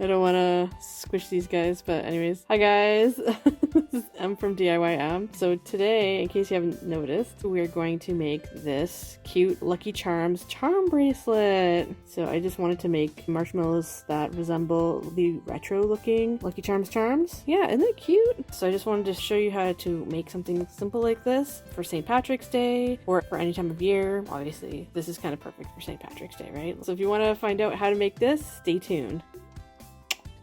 I don't want to squish these guys, but anyways. Hi guys, this is M from DIY. So today, in case you haven't noticed, we're going to make this cute Lucky Charms charm bracelet. So I just wanted to make marshmallows that resemble the retro looking Lucky Charms charms. Yeah, isn't it cute? So I just wanted to show you how to make something simple like this for St. Patrick's Day or for any time of year. Obviously, this is kind of perfect for St. Patrick's Day, right? So if you want to find out how to make this, stay tuned.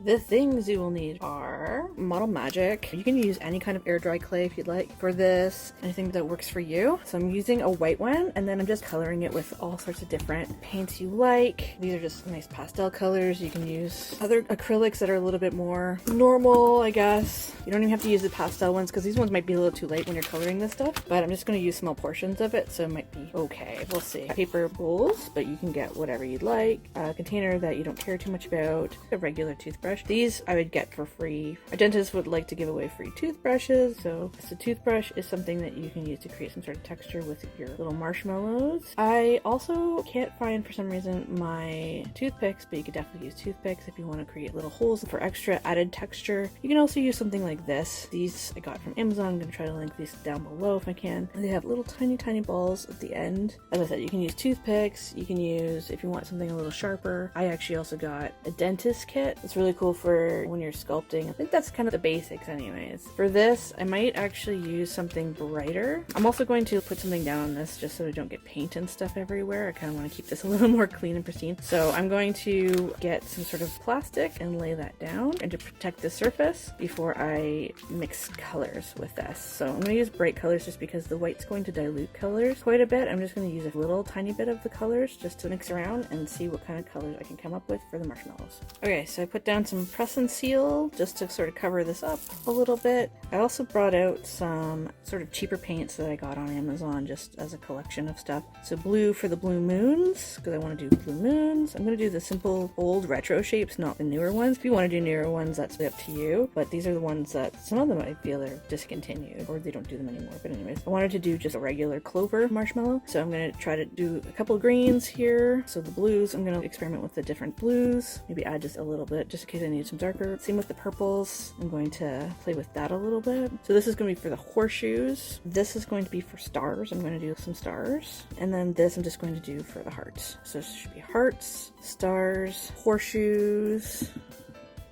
The things you will need are Model Magic. You can use any kind of air dry clay if you'd like for this, anything that works for you. So I'm using a white one, and then I'm just coloring it with all sorts of different paints you like. These are just nice pastel colors. You can use other acrylics that are a little bit more normal, I guess. You don't even have to use the pastel ones because these ones might be a little too light when you're coloring this stuff, but I'm just going to use small portions of it, so it might be okay. We'll see. Paper bowls, but you can get whatever you'd like. A container that you don't care too much about. A regular toothbrush. These I would get for free. Our dentist would like to give away free toothbrushes, so the toothbrush is something that you can use to create some sort of texture with your little marshmallows. I also can't find, for some reason, my toothpicks, but you could definitely use toothpicks if you want to create little holes for extra added texture. You can also use something like this. These I got from Amazon. I'm going to try to link these down below if I can. They have little tiny balls at the end. As I said, you can use toothpicks. You can use, if you want something a little sharper. I actually also got a dentist kit. It's really cool for when you're sculpting. I think that's kind of the basics anyways. For this, I might actually use something brighter. I'm also going to put something down on this just so I don't get paint and stuff everywhere. I kind of want to keep this a little more clean and pristine. So I'm going to get some sort of plastic and lay that down and to protect the surface before I mix colors with this. So I'm going to use bright colors just because the white's going to dilute colors quite a bit. I'm just going to use a little tiny bit of the colors just to mix around and see what kind of colors I can come up with for the marshmallows. Okay, so I put down some press and seal just to sort of cover this up a little bit. I also brought out some sort of cheaper paints that I got on Amazon just as a collection of stuff. So blue for the blue moons, because I want to do blue moons. I'm going to do the simple old retro shapes, not the newer ones. If you want to do newer ones, that's up to you. But these are the ones that some of them I feel are discontinued or they don't do them anymore. But anyways, I wanted to do just a regular clover marshmallow. So I'm going to try to do a couple of greens here. So the blues, I'm going to experiment with the different blues. Maybe add just a little bit just in case I need some darker. Same with the purples. I'm going to play with that a little bit. So this is going to be for the horseshoes. This is going to be for stars. I'm going to do some stars. And then this I'm just going to do for the hearts. So this should be hearts, stars, horseshoes,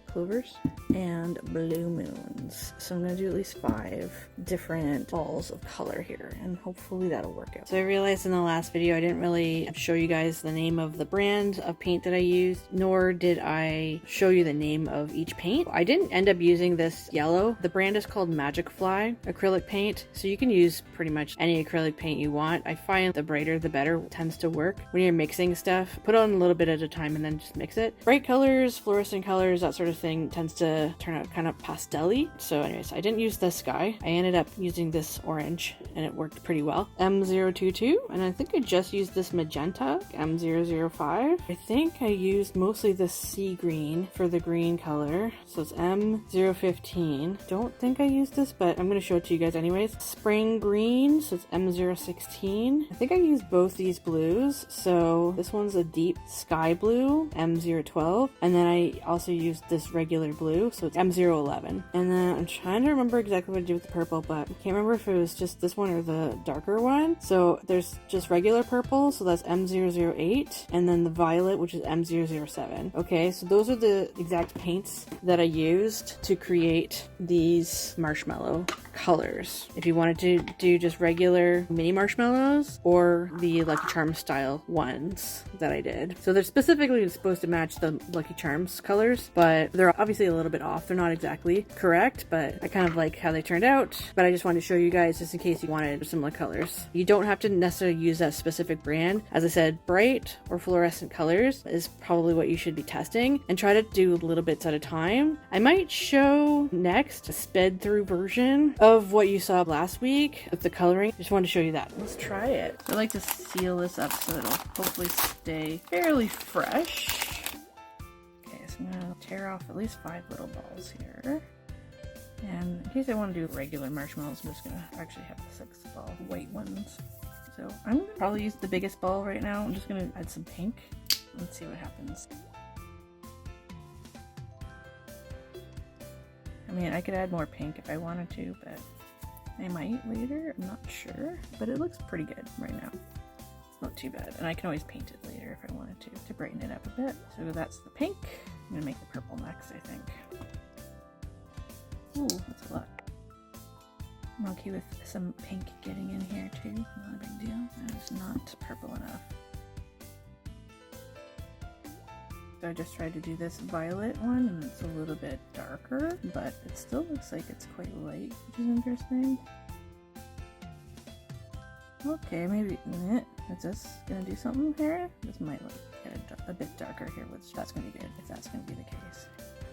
clovers, and blue moons. So I'm going to do at least 5 different balls of color here, and hopefully that'll work out. So I realized in the last video I didn't really show you guys the name of the brand of paint that I used, nor did I show you the name of each paint. I didn't end up using this yellow. The brand is called Magic Fly acrylic paint, so you can use pretty much any acrylic paint you want. I find the brighter the better tends to work when you're mixing stuff. Put on a little bit at a time and then just mix it. Bright colors, fluorescent colors, that sort of thing tends to turn out kind of pastel-y. So anyways, I didn't use this guy. I ended up using this orange and it worked pretty well. M022, and I think I just used this magenta, M005. I think I used mostly the sea green for the green color. So it's M015. Don't think I used this, but I'm going to show it to you guys anyways. Spring green, so it's M016. I think I used both these blues. So this one's a deep sky blue, M012. And then I also used this regular blue, so it's M011. And then I'm trying to remember exactly what to do with the purple, but I can't remember if it was just this one or the darker one. So there's just regular purple, so that's M008, and then the violet, which is M007. Okay, so those are the exact paints that I used to create these marshmallow colors. If you wanted to do just regular mini marshmallows or the Lucky Charms style ones that I did. So they're specifically supposed to match the Lucky Charms colors, but they're obviously a little bit off. They're not exactly correct, but I kind of like how they turned out. But I just wanted to show you guys just in case you wanted similar colors. You don't have to necessarily use that specific brand. As I said, bright or fluorescent colors is probably what you should be testing, and try to do little bits at a time. I might show next a sped through version of what you saw last week with the coloring. Just wanted to show you that. Let's try it. I like to seal this up so it'll hopefully stay fairly fresh. Okay, so I'm gonna tear off at least 5 little balls here. And in case I want to do regular marshmallows, I'm just gonna actually have the 6 ball white ones. So I'm gonna probably use the biggest ball right now. I'm just gonna add some pink. Let's see what happens. I mean, I could add more pink if I wanted to, but I might later. I'm not sure, but it looks pretty good right now. It's not too bad, and I can always paint it later if I wanted to brighten it up a bit. So that's the pink. I'm gonna make the purple next, I think. Ooh, that's a lot. I'm okay with some pink getting in here too. Not a big deal. That is not purple enough. So I just tried to do this violet one, and it's a little bit darker, but it still looks like it's quite light, which is interesting. Okay, maybe is this gonna do something here? This might look a bit darker here, which that's gonna be good if that's gonna be the case.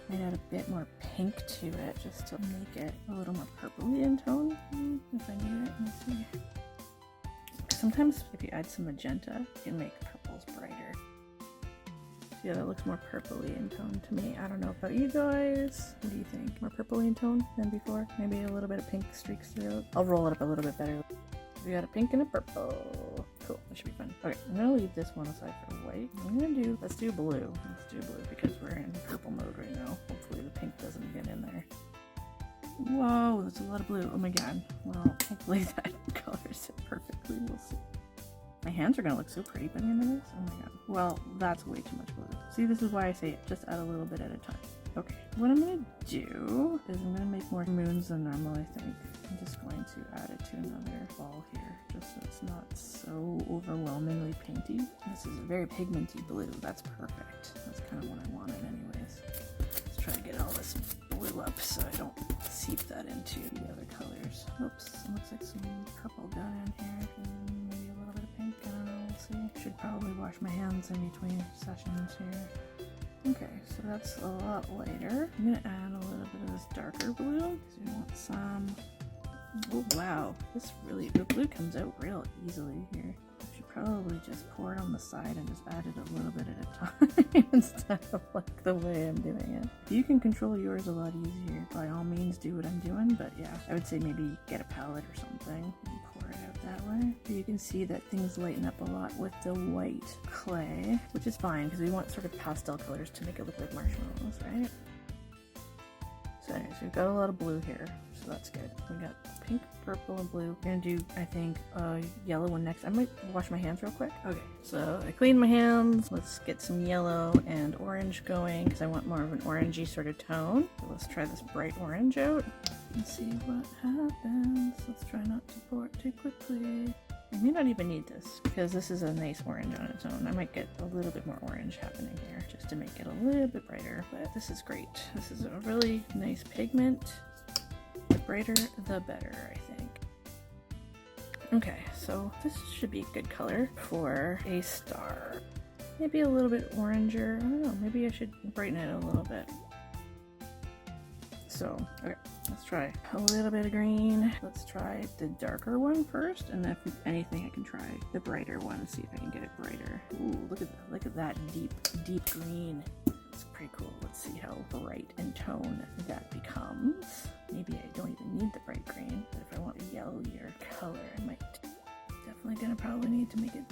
Might add a bit more pink to it just to make it a little more purpley in tone, if I need it. Let's see. Sometimes if you add some magenta, you can make purples brighter. Yeah, that looks more purpley in tone to me. I don't know about you guys. What do you think? More purpley in tone than before? Maybe a little bit of pink streaks through it. I'll roll it up a little bit better. We got a pink and a purple. Cool, that should be fun. Okay, I'm gonna leave this one aside for white. Let's do blue. Let's do blue because we're in purple mode right now. Hopefully the pink doesn't get in there. Whoa, that's a lot of blue. Oh my god. Well, hopefully that colors it perfectly. We'll see. My hands are gonna look so pretty by the end of this. Oh my god. Well, that's way too much blue. See, this is why I say just add a little bit at a time. Okay, what I'm gonna do is I'm gonna make more moons than normal, I think. I'm just going to add it to another ball here, just so it's not so overwhelmingly painty. This is a very pigmenty blue. That's perfect. That's kind of what I wanted anyways. Let's try to get all this blue up so I don't seep that into the other colors. Oops, it looks like some purple got in here. Maybe a little bit of pink. I don't know, we'll see. Should probably wash my hands in between sessions here. Okay, so that's a lot lighter. I'm gonna add a little bit of this darker blue because we want some. Oh wow, the blue comes out real easily here. I should probably just pour it on the side and just add it a little bit at a time instead of like the way I'm doing it. If you can control yours a lot easier, by all means do what I'm doing, but yeah, I would say maybe get a palette or something and pour it out that way. You can see that things lighten up a lot with the white clay, which is fine because we want sort of pastel colors to make it look like marshmallows, right? So anyways, we've got a lot of blue here, so that's good. We got pink, purple, and blue. We're gonna do, I think, a yellow one next. I might wash my hands real quick. Okay, so I cleaned my hands. Let's get some yellow and orange going because I want more of an orangey sort of tone. So let's try this bright orange out and see what happens. Let's try not to pour it too quickly. I may not even need this because this is a nice orange on its own. I might get a little bit more orange happening here just to make it a little bit brighter, but this is great. This is a really nice pigment. The brighter, the better, I think. Okay, so this should be a good color for a star. Maybe a little bit oranger. I don't know, maybe I should brighten it a little bit. So, okay, let's try a little bit of green. Let's try the darker one first, and if anything, I can try the brighter one and see if I can get it brighter. Ooh, look at that deep green. It's pretty cool. Let's see how bright in tone that becomes. Maybe I don't even need the bright green, but if I want a yellowier color, I might. Definitely gonna probably need to make it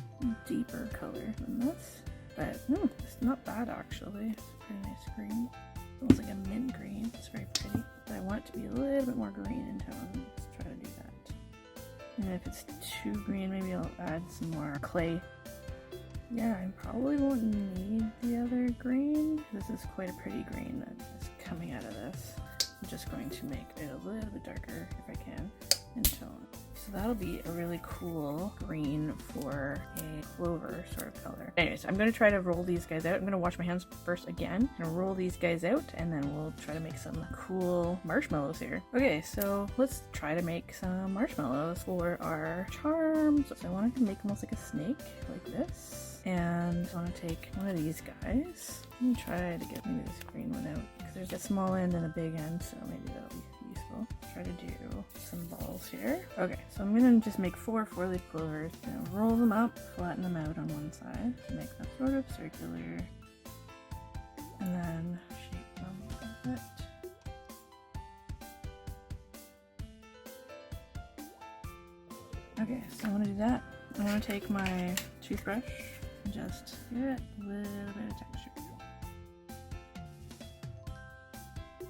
deeper color than this, but it's not bad actually. It's a pretty nice green. Almost like a mint green. It's very pretty, but I want it to be a little bit more green in tone. Let's try to do that. And if it's too green, maybe I'll add some more clay. Yeah, I probably won't need the other green. This is quite a pretty green that is coming out of this. I'm just going to make it a little bit darker if I can in tone. So that'll be a really cool green for a clover sort of color. Anyways, I'm going to try to roll these guys out. I'm going to wash my hands first again and roll these guys out, and then we'll try to make some cool marshmallows here. Okay, so let's try to make some marshmallows for our charms. So I wanted to make almost like a snake, like this. And I want to take one of these guys. Let me try to get maybe this green one out because there's a small end and a big end, so maybe that'll be useful. Try to do some balls here. Okay, so I'm gonna just make 4 4-leaf clovers. Gonna roll them up, flatten them out on one side to make them sort of circular, and then shape them a bit. Okay, so I want to do that. I want to take my toothbrush and just give it a little bit of texture.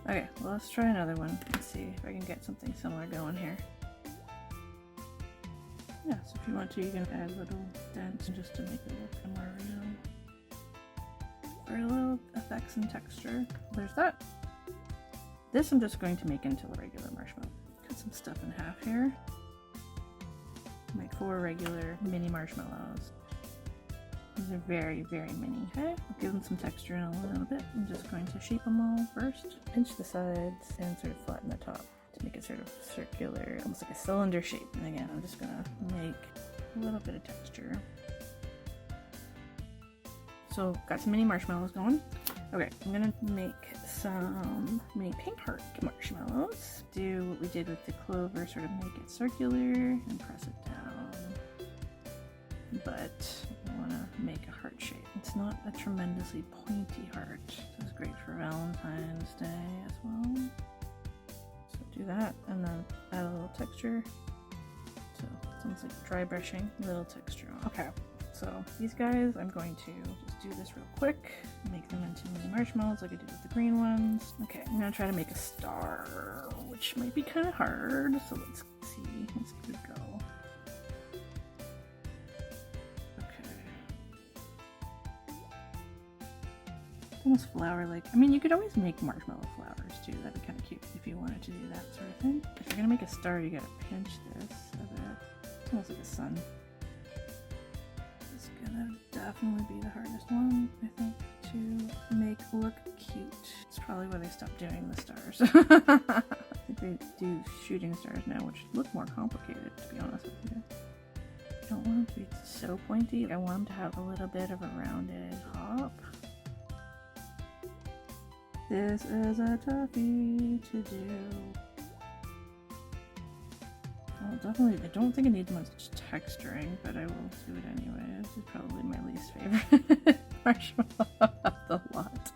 Okay, well, let's try another one and see if I can get something similar going here. Yeah, so if you want to, you can add little dents just to make it look more real. For a little effects and texture. There's that. This I'm just going to make into a regular marshmallow. Cut some stuff in half here. Make 4 regular mini marshmallows. These are very, very mini. Okay, I'll give them some texture in a little bit. I'm just going to shape them all first. Pinch the sides and sort of flatten the top to make it sort of circular, almost like a cylinder shape. And again, I'm just gonna make a little bit of texture. So got some mini marshmallows going. Okay, I'm gonna make some mini pink heart marshmallows. Do what we did with the clover, sort of make it circular and press it down. But I want to make a heart shape. It's not a tremendously pointy heart. So it's great for Valentine's Day as well. So do that and then add a little texture. So it sounds like dry brushing, a little texture on. Okay, so these guys, I'm going to just do this real quick. Make them into mini marshmallows like I did with the green ones. Okay, I'm gonna try to make a star, which might be kind of hard. So let's see. Let's give it a go. Almost flower-like. I mean, you could always make marshmallow flowers too. That'd be kind of cute if you wanted to do that sort of thing. If you're gonna make a star, you gotta pinch this a bit. It's almost like a sun. It's gonna definitely be the hardest one, I think, to make look cute. It's probably why they stopped doing the stars. I think they do shooting stars now, which look more complicated, to be honest with you. I don't want them to be so pointy. I want them to have a little bit of a rounded top. This is a toughie to do. Well, definitely, I don't think it needs much texturing, but I will do it anyway. This is probably my least favorite marshmallow of the lot.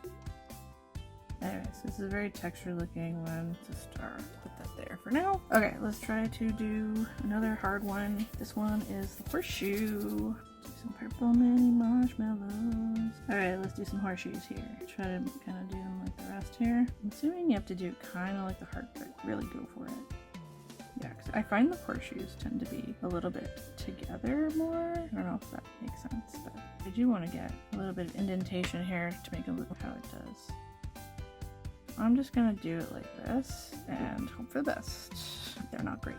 Anyways, this is a very texture looking one to start. Put that there for now. Okay, let's try to do another hard one. This one is the horseshoe. Do some purple mini marshmallows. Alright, let's do some horseshoes here. Try to kind of do them like the rest here. I'm assuming you have to do kind of like the heart, but really go for it. Yeah, because I find the horseshoes tend to be a little bit together more. I don't know if that makes sense, but I do want to get a little bit of indentation here to make it look how it does. I'm just gonna do it like this and hope for the best. They're not great.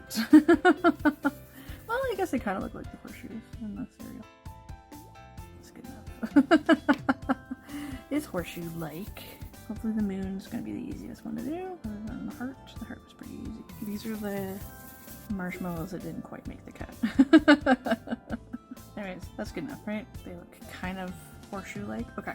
Well, I guess they kind of look like the horseshoes in the cereal. That's good enough. It's horseshoe-like. Hopefully the moon's gonna be the easiest one to do, other than the heart. The heart was pretty easy. These are the marshmallows that didn't quite make the cut. Anyways, that's good enough, right? They look kind of horseshoe-like. Okay.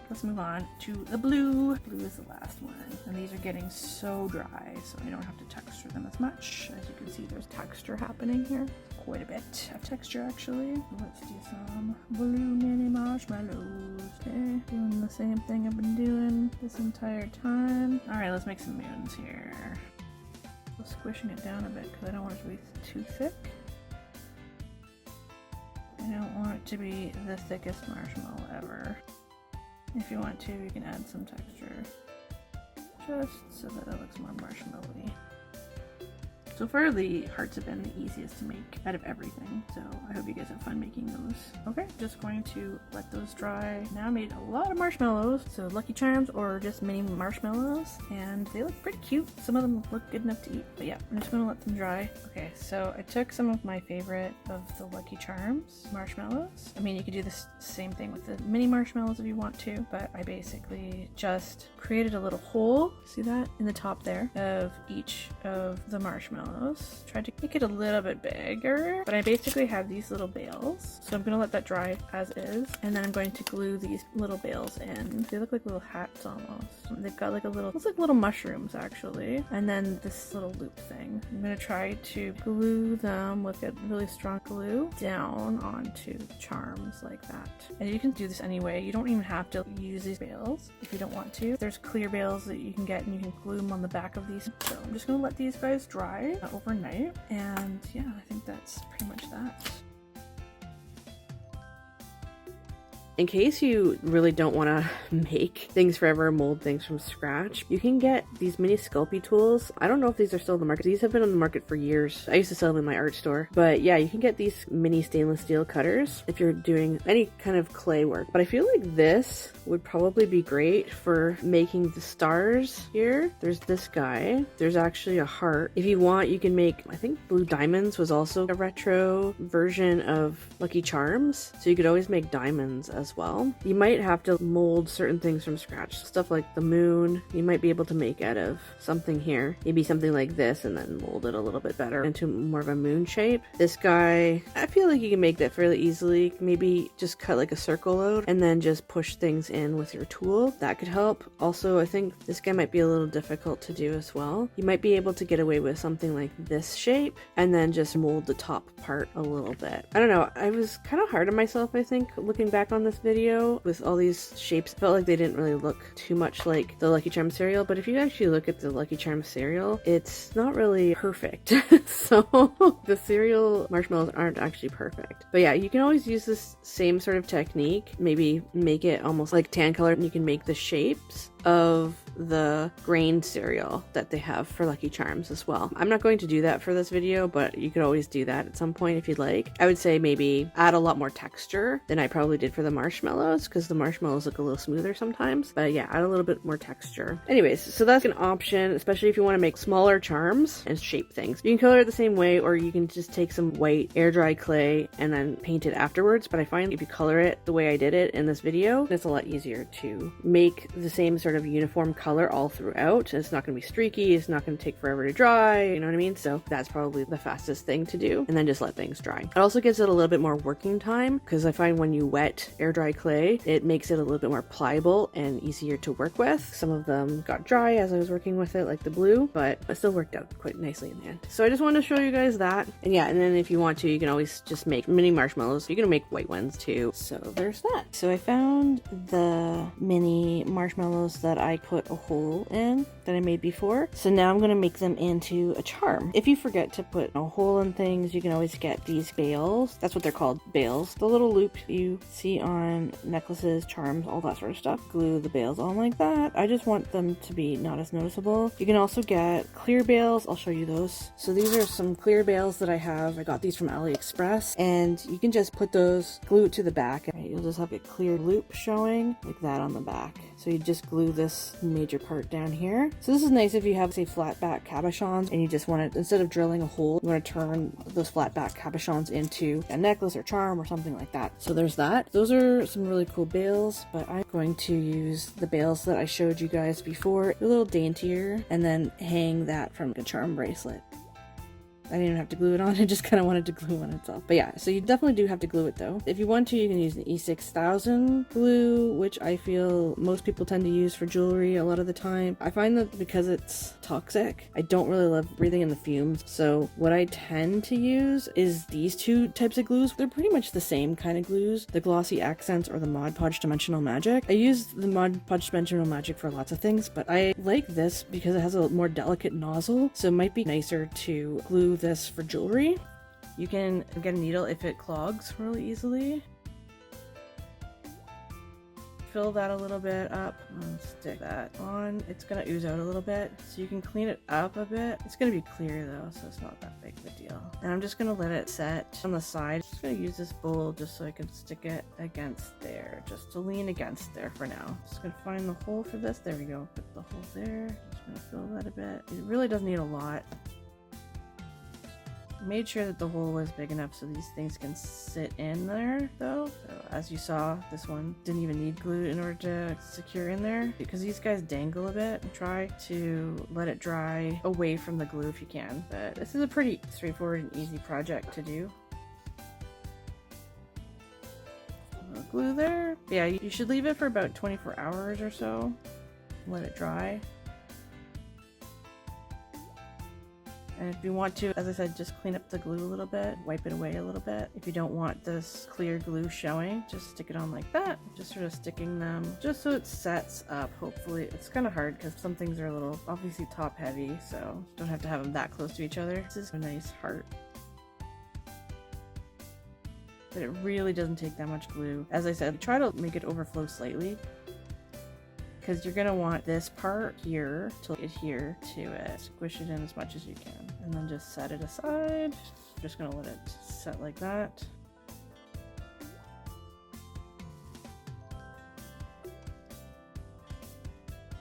Let's move on to the blue. Blue is the last one. And these are getting so dry, so I don't have to texture them as much. As you can see, there's texture happening here. Quite a bit of texture, actually. Let's do some blue mini marshmallows. Okay, doing the same thing I've been doing this entire time. All right, let's make some moons here. So squishing it down a bit because I don't want it to be too thick. I don't want it to be the thickest marshmallow ever. If you want to, you can add some texture just so that it looks more marshmallowy. So far, the hearts have been the easiest to make out of everything, so I hope you guys have fun making those. Okay, just going to let those dry. Now I made a lot of marshmallows, so Lucky Charms or just mini marshmallows, and they look pretty cute. Some of them look good enough to eat, but yeah, I'm just gonna let them dry. Okay, so I took some of my favorite of the Lucky Charms marshmallows. I mean, you could do the same thing with the mini marshmallows if you want to, but I basically just created a little hole, see that, in the top there, of each of the marshmallows. Tried to make it a little bit bigger, but I basically have these little bales, so I'm gonna let that dry as is, and then I'm going to glue these little bales in. They look like little hats almost. They've got like a little, looks like little mushrooms actually, and then this little loop thing. I'm gonna try to glue them with a really strong glue down onto charms like that. And you can do this anyway. You don't even have to use these bales if you don't want to. There's clear bales that you can get and you can glue them on the back of these. So I'm just gonna let these guys dry overnight, and yeah, I think that's pretty much that. In case you really don't want to make things forever, mold things from scratch, you can get these mini Sculpey tools. I don't know if these are still on the market. These have been on the market for years. I used to sell them in my art store. But yeah, you can get these mini stainless steel cutters if you're doing any kind of clay work. But I feel like this would probably be great for making the stars here. There's this guy. There's actually a heart. If you want, you can make, I think Blue Diamonds was also a retro version of Lucky Charms. So you could always make diamonds as well. You might have to mold certain things from scratch. Stuff like the moon, you might be able to make out of something here. Maybe something like this and then mold it a little bit better into more of a moon shape. This guy, I feel like you can make that fairly easily. Maybe just cut like a circle out and then just push things in with your tool. That could help. Also, I think this guy might be a little difficult to do as well. You might be able to get away with something like this shape and then just mold the top part a little bit. I don't know. I was kind of hard on myself, I think, looking back on this video with all these shapes. I felt like they didn't really look too much like the Lucky Charms cereal, but if you actually look at the Lucky Charms cereal, it's not really perfect. So the cereal marshmallows aren't actually perfect. But yeah, you can always use this same sort of technique. Maybe make it almost like tan color, and you can make the shapes of the grain cereal that they have for Lucky Charms as well. I'm not going to do that for this video, but you could always do that at some point if you'd like. I would say maybe add a lot more texture than I probably did for the marshmallows, because the marshmallows look a little smoother sometimes. But yeah, add a little bit more texture. Anyways, so that's an option, especially if you want to make smaller charms and shape things. You can color it the same way, or you can just take some white air dry clay and then paint it afterwards. But I find if you color it the way I did it in this video, it's a lot easier to make the same sort of uniform color all throughout. It's not going to be streaky, it's not going to take forever to dry, you know what I mean? So that's probably the fastest thing to do, and then just let things dry. It also gives it a little bit more working time, because I find when you wet air dry clay, it makes it a little bit more pliable and easier to work with. Some of them got dry as I was working with it, like the blue, but it still worked out quite nicely in the end. So I just wanted to show you guys that. And yeah, and then if you want to, you can always just make mini marshmallows. You can make white ones too. So there's that. So I found the mini marshmallows that I put a hole in that I made before. So now I'm going to make them into a charm. If you forget to put a hole in things, you can always get these bails. That's what they're called, bails. The little loop you see on necklaces, charms, all that sort of stuff. Glue the bails on like that. I just want them to be not as noticeable. You can also get clear bails. I'll show you those. So these are some clear bails that I have. I got these from AliExpress, and you can just put those, glue it to the back. Right, you'll just have a clear loop showing like that on the back. So you just glue this major part down here. So this is nice if you have, say, flat back cabochons and you just want to, instead of drilling a hole, you want to turn those flat back cabochons into a necklace or charm or something like that. So there's that. Those are some really cool bails, but I'm going to use the bails that I showed you guys before, a little daintier, and then hang that from a charm bracelet. I didn't even have to glue it on, I just kind of wanted to glue on itself. But yeah, so you definitely do have to glue it though. If you want to, you can use an E6000 glue, which I feel most people tend to use for jewelry a lot of the time. I find that because it's toxic, I don't really love breathing in the fumes. So what I tend to use is these two types of glues. They're pretty much the same kind of glues, the Glossy Accents or the Mod Podge Dimensional Magic. I use the Mod Podge Dimensional Magic for lots of things, but I like this because it has a more delicate nozzle, so it might be nicer to glue this for jewelry. You can get a needle if it clogs really easily. Fill that a little bit up and stick that on. It's gonna ooze out a little bit, so you can clean it up a bit. It's gonna be clear though, so it's not that big of a deal. And I'm just gonna let it set on the side. I'm just gonna use this bowl just so I can stick it against there, just to lean against there for now. Just gonna find the hole for this. There we go. Put the hole there. Just gonna fill that a bit. It really doesn't need a lot. Made sure that the hole was big enough so these things can sit in there though. So as you saw, this one didn't even need glue in order to secure in there, because these guys dangle a bit. Try to let it dry away from the glue if you can, but this is a pretty straightforward and easy project to do. A little glue there. Yeah, you should leave it for about 24 hours or so. Let it dry. And if you want to, as I said, just clean up the glue a little bit, wipe it away a little bit. If you don't want this clear glue showing, just stick it on like that. Just sort of sticking them just so it sets up, hopefully. It's kind of hard because some things are a little, obviously top heavy, so don't have to have them that close to each other. This is a nice heart. but it really doesn't take that much glue. As I said, try to make it overflow slightly, because you're gonna want this part here to adhere to it. Squish it in as much as you can, and then just set it aside. I'm just gonna let it set like that.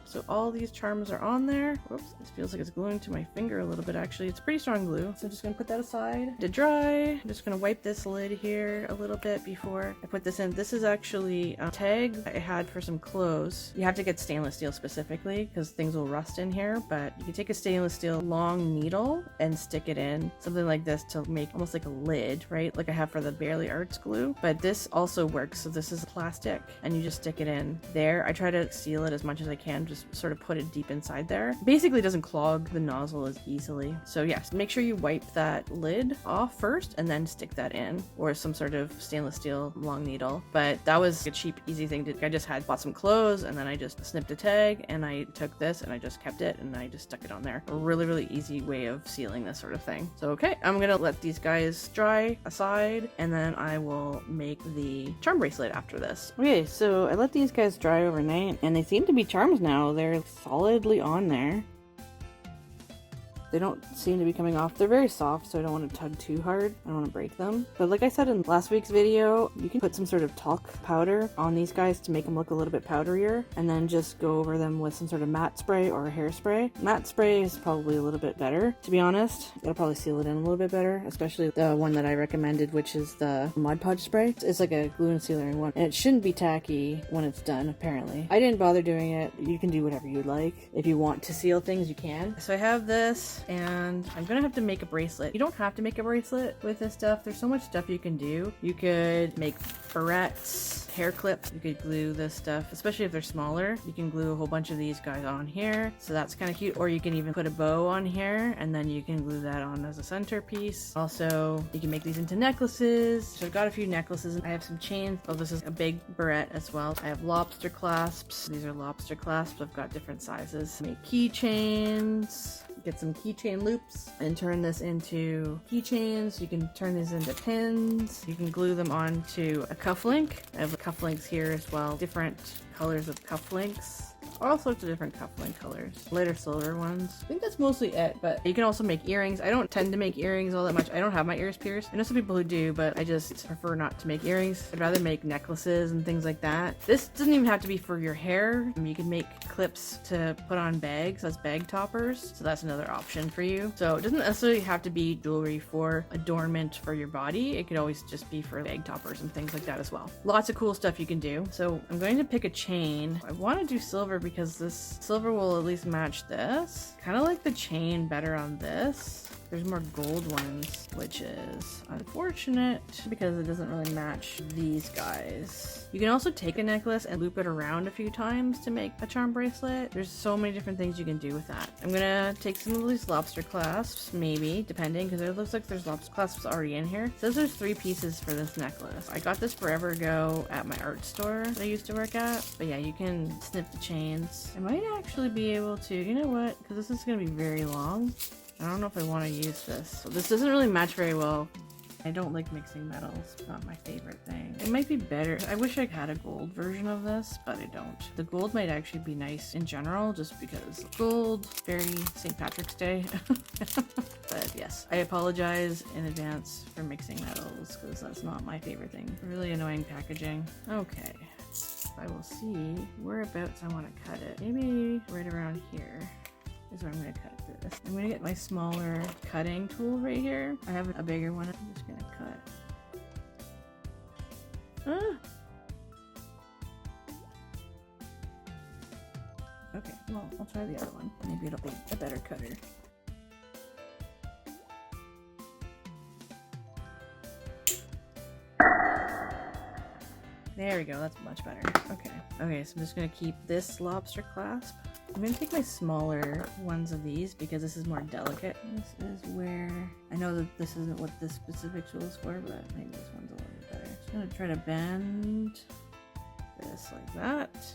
So all these charms are on there. Whoops, this feels like it's gluing to my finger a little bit actually. It's pretty strong glue. So I'm just gonna put that aside to dry. I'm just gonna wipe this lid here a little bit before I put this in. This is actually a tag I had for some clothes. You have to get stainless steel specifically because things will rust in here, but you can take a stainless steel long needle and stick it in something like this to make almost like a lid, right? Like I have for the Barely Arts glue, but this also works. So this is plastic and you just stick it in there. I try to seal it as much as I can, just sort of put it deep inside there. Basically doesn't clog the nozzle as easily. So yes, make sure you wipe that lid off first and then stick that in, or some sort of stainless steel long needle. But that was a cheap, easy thing to, I just bought some clothes and then I just snipped a tag and I took this and I just kept it and I just stuck it on there. A really, really easy way of sealing this sort of thing. So okay, I'm gonna let these guys dry aside and then I will make the charm bracelet after this. Okay, so I let these guys dry overnight and they seem to be charms now. They're solidly on there. They don't seem to be coming off. They're very soft, so I don't want to tug too hard. I don't want to break them. But like I said in last week's video, you can put some sort of talc powder on these guys to make them look a little bit powderier, and then just go over them with some sort of matte spray or hairspray. Matte spray is probably a little bit better, to be honest. It'll probably seal it in a little bit better, especially the one that I recommended, which is the Mod Podge spray. It's like a glue and sealing one, and it shouldn't be tacky when it's done, apparently. I didn't bother doing it. You can do whatever you'd like. If you want to seal things, you can. So I have this, and I'm gonna have to make a bracelet. You don't have to make a bracelet with this stuff. There's so much stuff you can do. You could make barrettes, hair clips. You could glue this stuff, especially if they're smaller. You can glue a whole bunch of these guys on here, so that's kind of cute. Or you can even put a bow on here and then you can glue that on as a centerpiece. Also, you can make these into necklaces. So I've got a few necklaces. I have some chains. Oh, this is a big barrette as well. I have lobster clasps. These are lobster clasps. I've got different sizes. Make keychains. Get some keychain loops and turn this into keychains. You can turn these into pins. You can glue them onto a cufflink. I have cufflinks here as well. Different colors of cufflinks. All sorts of different cufflink colors. Lighter silver ones. I think that's mostly it, but you can also make earrings. I don't tend to make earrings all that much. I don't have my ears pierced. I know some people who do, but I just prefer not to make earrings. I'd rather make necklaces and things like that. This doesn't even have to be for your hair. You can make clips to put on bags as bag toppers. So that's another option for you. So it doesn't necessarily have to be jewelry for adornment for your body. It could always just be for bag toppers and things like that as well. Lots of cool stuff you can do. So I'm going to pick a chain. I want to do silver because this silver will at least match this. Kind of like the chain better on this. There's more gold ones, which is unfortunate because it doesn't really match these guys. You can also take a necklace and loop it around a few times to make a charm bracelet. There's so many different things you can do with that. I'm gonna take some of these lobster clasps, maybe, depending, because it looks like there's lobster clasps already in here. It says there's 3 pieces for this necklace. I got this forever ago at my art store that I used to work at. But yeah, you can snip the chains. I might actually be able to, you know what, because this is gonna be very long. I don't know if I want to use this. So this doesn't really match very well. I don't like mixing metals. It's not my favorite thing. It might be better. I wish I had a gold version of this, but I don't. The gold might actually be nice in general, just because gold, very St. Patrick's Day. But yes, I apologize in advance for mixing metals, because that's not my favorite thing. Really annoying packaging. Okay. I will see whereabouts I want to cut it. Maybe right around here is where I'm going to cut this. I'm going to get my smaller cutting tool right here. I have a bigger one. I'm just going to cut. Okay, well, I'll try the other one. Maybe it'll be a better cutter. There we go, that's much better. Okay, so I'm just going to keep this lobster clasp. I'm going to take my smaller ones of these because this is more delicate. This is where, I know that this isn't what this specific tool is for, but maybe this one's a little bit better. Just going to try to bend this like that.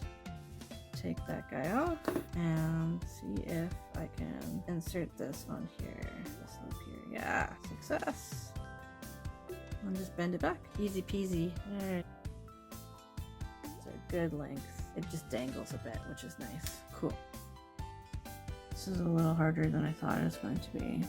Take that guy off and see if I can insert this on here. This loop here. Yeah, success. and just bend it back. Easy peasy. All right. It's a good length. It just dangles a bit, which is nice. Cool. This is a little harder than I thought it was going to be.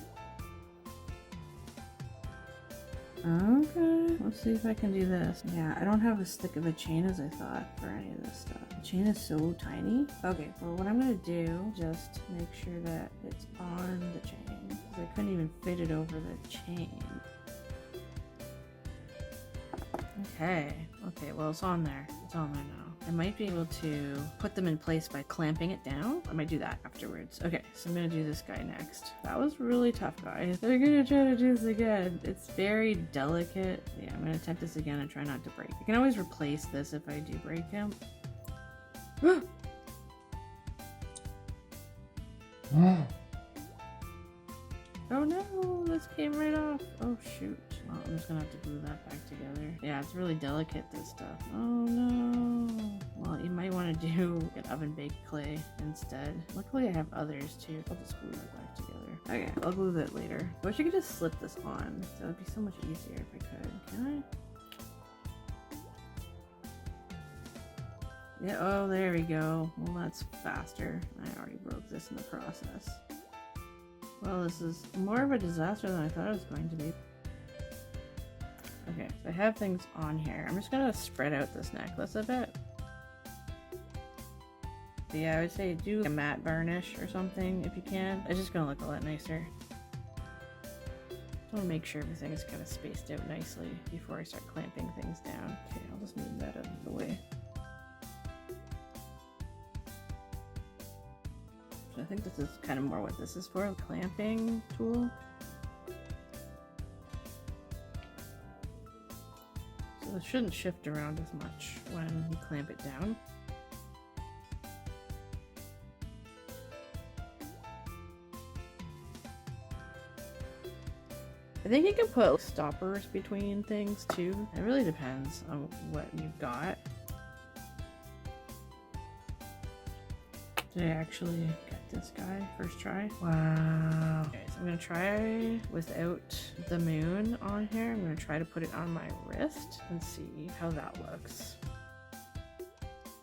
Okay, let's see if I can do this. Yeah, I don't have as thick of a chain as I thought for any of this stuff. The chain is so tiny. Okay, well what I'm gonna do, just make sure that it's on the chain, because I couldn't even fit it over the chain. Okay, well it's on there. It's on there now. I might be able to put them in place by clamping it down. I might do that afterwards. Okay, so I'm gonna do this guy next. That was really tough, guys. They're gonna try to do this again. It's very delicate. Yeah, I'm gonna attempt this again and try not to break. I can always replace this if I do break him. Oh no, this came right off. Oh shoot. Well, I'm just gonna have to glue that back together. Yeah, it's really delicate, this stuff. Oh no. Well, you might want to do an oven baked clay instead. Luckily I have others too. I'll just glue that back together. Okay, I'll glue that later. I wish I could just slip this on. That would be so much easier if I could. Can I? Yeah, oh there we go. Well, that's faster. I already broke this in the process. Well, this is more of a disaster than I thought it was going to be. Okay, so I have things on here. I'm just gonna spread out this necklace a bit. But yeah, I would say do a matte varnish or something if you can. It's just gonna look a lot nicer. I want to make sure everything is kind of spaced out nicely before I start clamping things down. Okay, I'll just move that out of the way. I think this is kind of more what this is for, a clamping tool. So this shouldn't shift around as much when you clamp it down. I think you can put stoppers between things too. It really depends on what you've got. Did I actually get this guy first try? Wow. Okay, so I'm gonna try without the moon on here. I'm gonna try to put it on my wrist and see how that looks.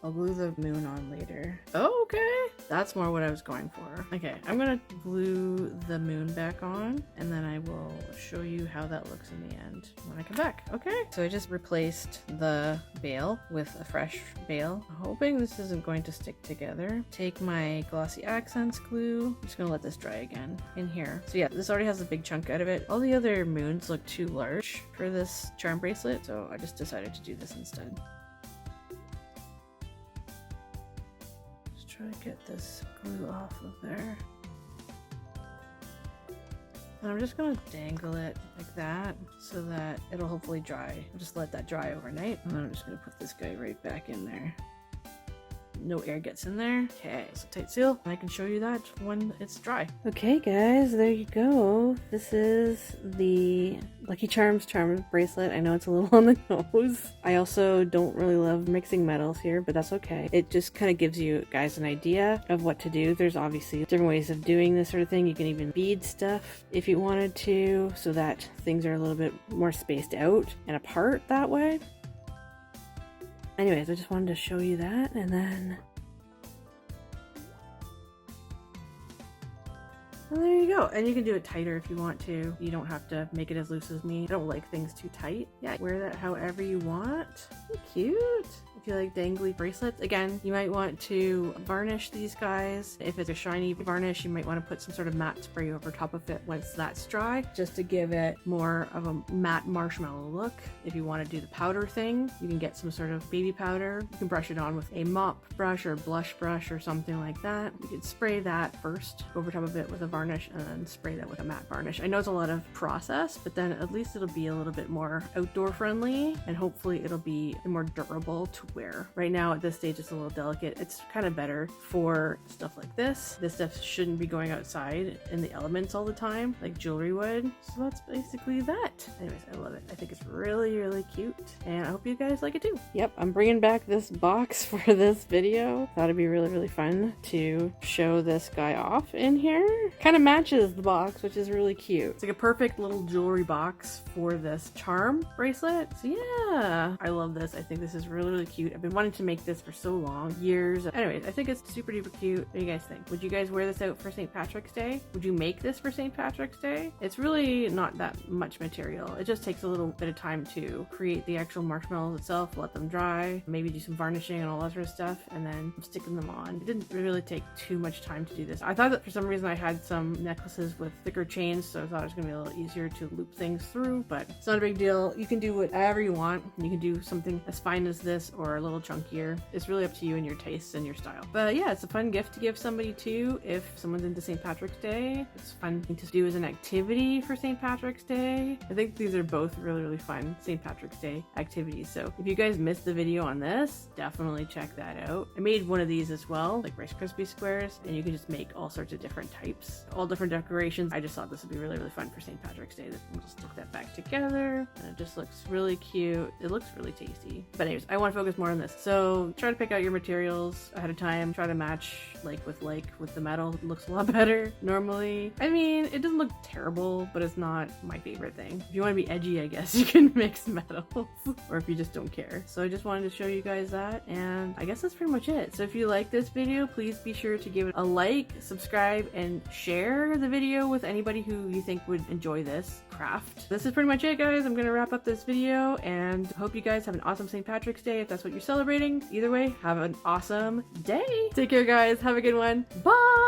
I'll glue the moon on later. Oh, okay. That's more what I was going for. Okay, I'm gonna glue the moon back on and then I will show you how that looks in the end when I come back. Okay, so I just replaced the bail with a fresh bail. I'm hoping this isn't going to stick together. Take my glossy accents glue. I'm just gonna let this dry again in here. So yeah, this already has a big chunk out of it. All the other moons look too large for this charm bracelet, so I just decided to do this instead. Try to get this glue off of there. And I'm just gonna dangle it like that so that it'll hopefully dry. I'll just let that dry overnight. And then I'm just gonna put this guy right back in there. No air gets in there. Okay, so tight seal. And I can show you that when it's dry. Okay guys, there you go. This is the Lucky Charms charm bracelet. I know it's a little on the nose. I also don't really love mixing metals here, but that's okay. It just kind of gives you guys an idea of what to do. There's obviously different ways of doing this sort of thing. You can even bead stuff if you wanted to, so that things are a little bit more spaced out and apart that way. Anyways, I just wanted to show you that, and then and there you go. And you can do it tighter if you want to. You don't have to make it as loose as me. I don't like things too tight. Yeah, wear that however you want. Cute. If you like dangly bracelets, again, you might want to varnish these guys. If it's a shiny varnish, you might want to put some sort of matte spray over top of it once that's dry, just to give it more of a matte marshmallow look. If you want to do the powder thing, you can get some sort of baby powder. You can brush it on with a mop brush or blush brush or something like that. You could spray that first over top of it with a varnish and then spray that with a matte varnish. I know it's a lot of process, but then at least it'll be a little bit more outdoor friendly, and hopefully it'll be a more durable tool wear. Right now at this stage it's a little delicate. It's kind of better for stuff like this. This stuff shouldn't be going outside in the elements all the time like jewelry would. So that's basically that. Anyways, I love it. I think it's really, really cute, and I hope you guys like it too. Yep, I'm bringing back this box for this video. Thought it'd be really, really fun to show this guy off in here. Kind of matches the box, which is really cute. It's like a perfect little jewelry box for this charm bracelet. So yeah, I love this. I think this is really, really cute. I've been wanting to make this for so long, years. Anyways, I think it's super duper cute. What do you guys think? Would you guys wear this out for St. Patrick's Day? Would you make this for St. Patrick's Day? It's really not that much material. It just takes a little bit of time to create the actual marshmallows itself, let them dry, maybe do some varnishing and all that sort of stuff, and then sticking them on. It didn't really take too much time to do this. I thought that for some reason I had some necklaces with thicker chains, so I thought it was gonna be a little easier to loop things through, but it's not a big deal. You can do whatever you want. You can do something as fine as this or a little chunkier. It's really up to you and your tastes and your style. But yeah, it's a fun gift to give somebody too if someone's into St. Patrick's Day. It's a fun thing to do as an activity for St. Patrick's Day. I think these are both really, really fun St. Patrick's Day activities. So if you guys missed the video on this, definitely check that out. I made one of these as well, like Rice Krispies squares, and you can just make all sorts of different types, all different decorations. I just thought this would be really, really fun for St. Patrick's Day. We'll just stick that back together, and it just looks really cute. It looks really tasty. But anyways, I want to focus more on this. So try to pick out your materials ahead of time. Try to match like with the metal. It looks a lot better normally. I mean, it doesn't look terrible, but it's not my favorite thing. If you want to be edgy, I guess you can mix metals, or if you just don't care. So I just wanted to show you guys that, and I guess that's pretty much it. So if you like this video, please be sure to give it a like, subscribe, and share the video with anybody who you think would enjoy this craft. This is pretty much it, guys. I'm gonna wrap up this video, and hope you guys have an awesome St. Patrick's Day if that's what you're celebrating. Either way, have an awesome day. Take care, guys. Have a good one. Bye.